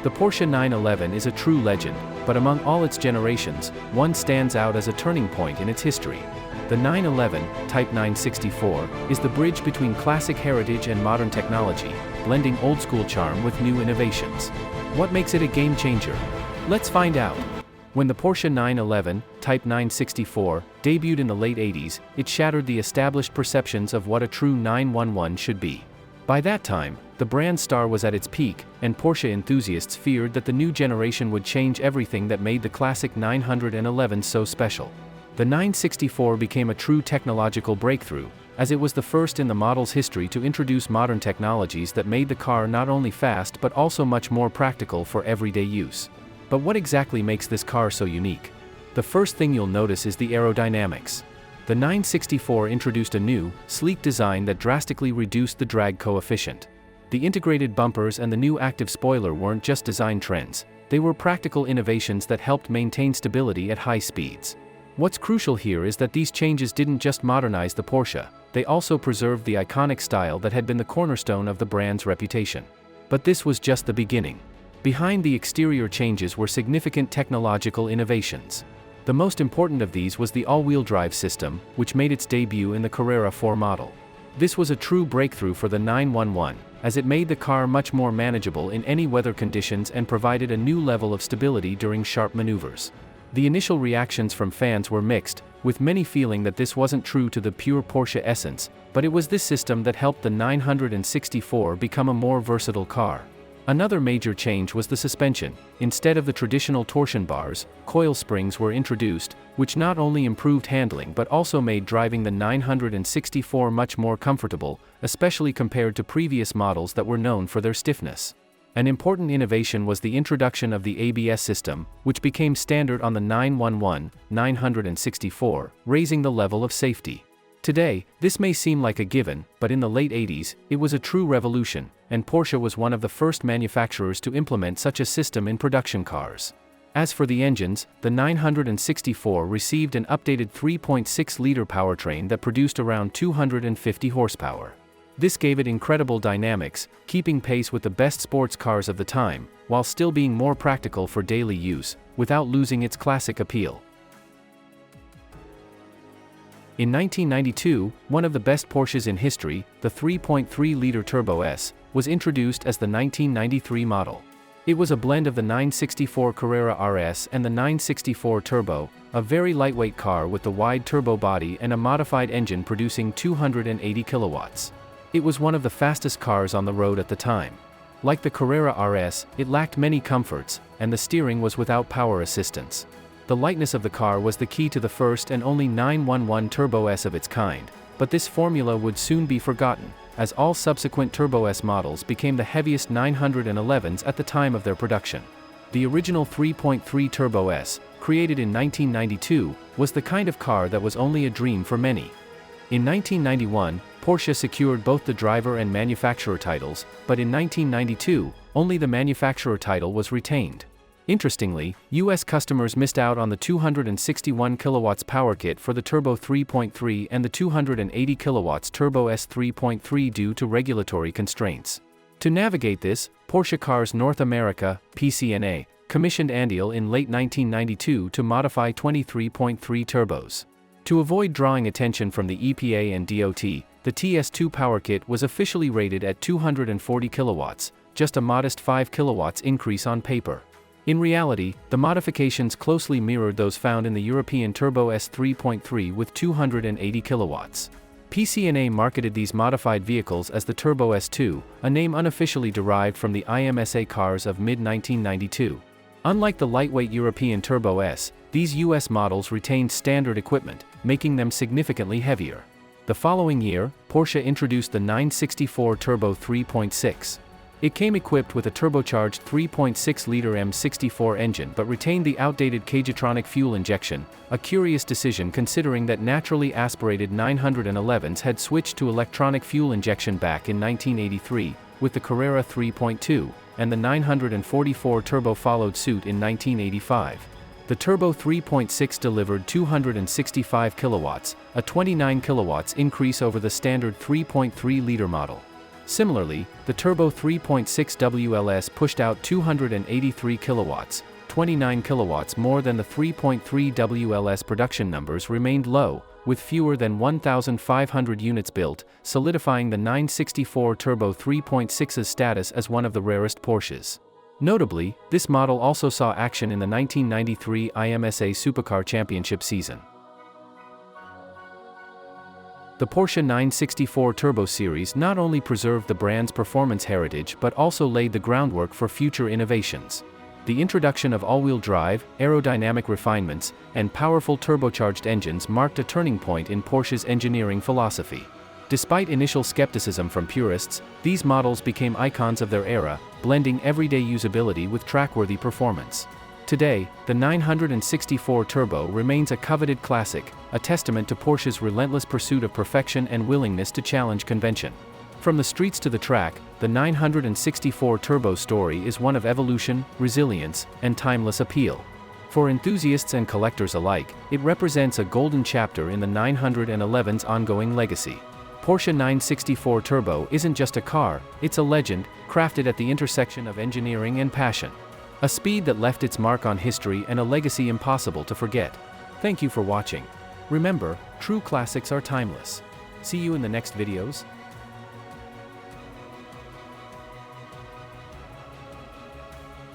The Porsche 911 is a true legend, but among all its generations, one stands out as a turning point in its history. The 911, Type 964, is the bridge between classic heritage and modern technology, blending old-school charm with new innovations. What makes it a game-changer? Let's find out. When the Porsche 911, Type 964, debuted in the late 80s, it shattered the established perceptions of what a true 911 should be. By that time, the brand star was at its peak, and Porsche enthusiasts feared that the new generation would change everything that made the classic 911 so special. The 964 became a true technological breakthrough, as it was the first in the model's history to introduce modern technologies that made the car not only fast but also much more practical for everyday use. But what exactly makes this car so unique? The first thing you'll notice is the aerodynamics. The 964 introduced a new, sleek design that drastically reduced the drag coefficient. The integrated bumpers and the new active spoiler weren't just design trends, they were practical innovations that helped maintain stability at high speeds. What's crucial here is that these changes didn't just modernize the Porsche, they also preserved the iconic style that had been the cornerstone of the brand's reputation. But this was just the beginning. Behind the exterior changes were significant technological innovations. The most important of these was the all-wheel drive system, which made its debut in the Carrera 4 model. This was a true breakthrough for the 911, as it made the car much more manageable in any weather conditions and provided a new level of stability during sharp maneuvers. The initial reactions from fans were mixed, with many feeling that this wasn't true to the pure Porsche essence, but it was this system that helped the 964 become a more versatile car. Another major change was the suspension. Instead of the traditional torsion bars, coil springs were introduced, which not only improved handling but also made driving the 964 much more comfortable, especially compared to previous models that were known for their stiffness. An important innovation was the introduction of the ABS system, which became standard on the 911, 964, raising the level of safety. Today, this may seem like a given, but in the late 80s, it was a true revolution, and Porsche was one of the first manufacturers to implement such a system in production cars. As for the engines, the 964 received an updated 3.6-liter powertrain that produced around 250 horsepower. This gave it incredible dynamics, keeping pace with the best sports cars of the time, while still being more practical for daily use, without losing its classic appeal. In 1992, one of the best Porsches in history, the 3.3-liter Turbo S, was introduced as the 1993 model. It was a blend of the 964 Carrera RS and the 964 Turbo, a very lightweight car with the wide turbo body and a modified engine producing 280 kilowatts. It was one of the fastest cars on the road at the time. Like the Carrera RS, it lacked many comforts, and the steering was without power assistance. The lightness of the car was the key to the first and only 911 Turbo S of its kind, but this formula would soon be forgotten, as all subsequent Turbo S models became the heaviest 911s at the time of their production. The original 3.3 Turbo S, created in 1992, was the kind of car that was only a dream for many. In 1991, Porsche secured both the driver and manufacturer titles, but in 1992, only the manufacturer title was retained. Interestingly, US customers missed out on the 261 kilowatts power kit for the Turbo 3.3 and the 280 kilowatts Turbo S 3.3 due to regulatory constraints. To navigate this, Porsche Cars North America, PCNA, commissioned Andil in late 1992 to modify 23.3 turbos. To avoid drawing attention from the EPA and DOT, the TS2 power kit was officially rated at 240 kilowatts, just a modest 5 kilowatts increase on paper. In reality, the modifications closely mirrored those found in the European Turbo S 3.3 with 280 kilowatts. PCNA marketed these modified vehicles as the Turbo S2, a name unofficially derived from the IMSA cars of mid-1992. Unlike the lightweight European Turbo S, these US models retained standard equipment, making them significantly heavier. The following year, Porsche introduced the 964 Turbo 3.6. It came equipped with a turbocharged 3.6-liter M64 engine but retained the outdated Cagetronic fuel injection, a curious decision considering that naturally aspirated 911s had switched to electronic fuel injection back in 1983, with the Carrera 3.2, and the 944 Turbo followed suit in 1985. The Turbo 3.6 delivered 265 kilowatts, a 29 kilowatts increase over the standard 3.3-liter model. Similarly, the turbo 3.6 WLS pushed out 283 kilowatts, 29 kilowatts more than the 3.3 WLS. Production numbers remained low, with fewer than 1,500 units built, solidifying the 964 Turbo 3.6's status as one of the rarest Porsches. Notably, this model also saw action in the 1993 IMSA Supercar Championship season. The Porsche 964 Turbo Series not only preserved the brand's performance heritage but also laid the groundwork for future innovations. The introduction of all-wheel drive, aerodynamic refinements, and powerful turbocharged engines marked a turning point in Porsche's engineering philosophy. Despite initial skepticism from purists, these models became icons of their era, blending everyday usability with track-worthy performance. Today, the 964 Turbo remains a coveted classic, a testament to Porsche's relentless pursuit of perfection and willingness to challenge convention. From the streets to the track, the 964 Turbo story is one of evolution, resilience, and timeless appeal. For enthusiasts and collectors alike, it represents a golden chapter in the 911's ongoing legacy. Porsche 964 Turbo isn't just a car, it's a legend, crafted at the intersection of engineering and passion. A speed that left its mark on history and a legacy impossible to forget. Thank you for watching. Remember, true classics are timeless. See you in the next videos.